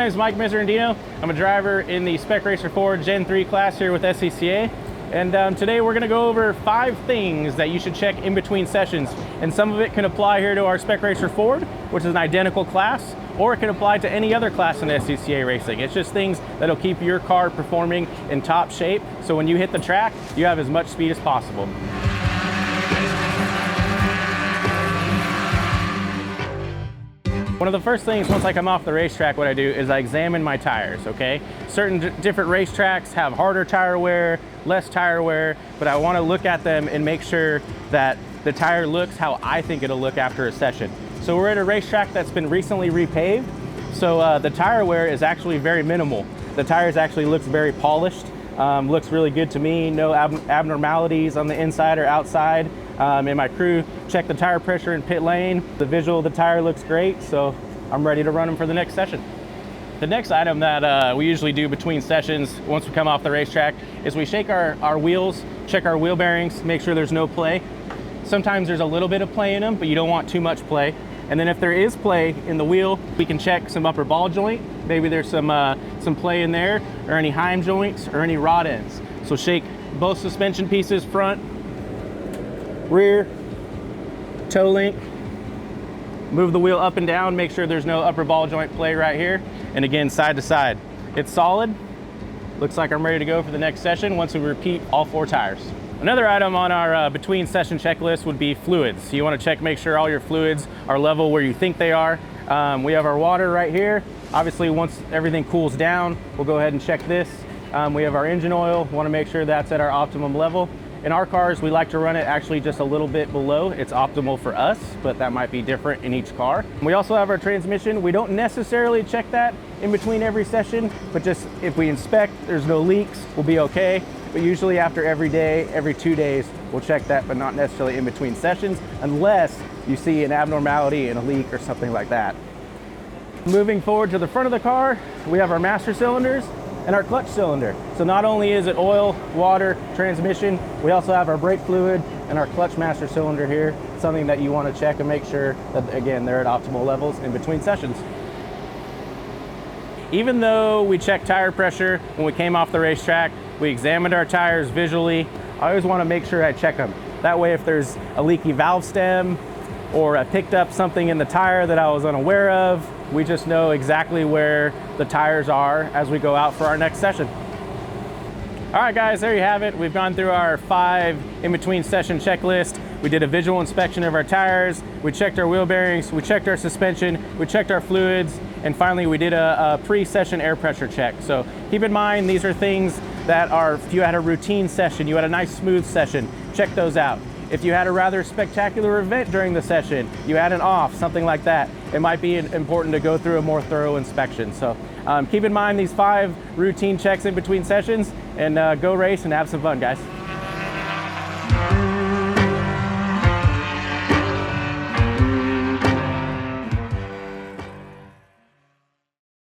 is Mike Miserandino. I'm a driver in the Spec Racer 4 Gen 3 class here with SCCA. And today we're going to go over 5 things that you should check in between sessions. And some of it can apply here to our Spec Racer Ford, which is an identical class, or it can apply to any other class in SCCA racing. It's just things that'll keep your car performing in top shape, so when you hit the track, you have as much speed as possible. One of the first things once I come off the racetrack, what I do is I examine my tires, okay? Certain different racetracks have harder tire wear, less tire wear, but I want to look at them and make sure that the tire looks how I think it'll look after a session. So we're at a racetrack that's been recently repaved, so the tire wear is actually very minimal. The tires actually looks very polished, looks really good to me, no abnormalities on the inside or outside. And my crew checked the tire pressure in pit lane. The visual of the tire looks great, so I'm ready to run them for the next session. The next item that we usually do between sessions once we come off the racetrack is we shake our wheels, check our wheel bearings, make sure there's no play. Sometimes there's a little bit of play in them, but you don't want too much play. And then if there is play in the wheel, we can check some upper ball joint. Maybe there's some play in there, or any heim joints, or any rod ends. So shake both suspension pieces, front, rear, toe link, move the wheel up and down, make sure there's no upper ball joint play right here, and again, side to side. It's solid. Looks like I'm ready to go for the next session once we repeat all 4 tires. Another item on our between session checklist would be fluids. You want to check, make sure all your fluids are level where you think they are. We have our water right here. Obviously, once everything cools down, we'll go ahead and check this. We have our engine oil, want to make sure that's at our optimum level. In our cars, we like to run it actually just a little bit below. It's optimal for us, but that might be different in each car. We also have our transmission. We don't necessarily check that in between every session, but just if we inspect, there's no leaks, we'll be okay. But usually after every day, every 2 days, we'll check that, but not necessarily in between sessions, unless you see an abnormality in a leak or something like that. Moving forward to the front of the car, we have our master cylinders and our clutch cylinder. So not only is it oil, water, transmission, we also have our brake fluid and our clutch master cylinder here, something that you want to check and make sure that, again, they're at optimal levels in between sessions. Even though we checked tire pressure when we came off the racetrack, we examined our tires visually, I always want to make sure I check them. That way, if there's a leaky valve stem or I picked up something in the tire that I was unaware of, we just know exactly where the tires are as we go out for our next session. All right, guys, there you have it. We've gone through our 5 in-between session checklist. We did a visual inspection of our tires, we checked our wheel bearings, we checked our suspension, we checked our fluids, and finally we did a pre-session air pressure check. So keep in mind, these are things that are, if you had a routine session, you had a nice smooth session, check those out. If you had a rather spectacular event during the session, you had an off, something like that, it might be important to go through a more thorough inspection. So keep in mind these 5 routine checks in between sessions, and go race and have some fun, guys.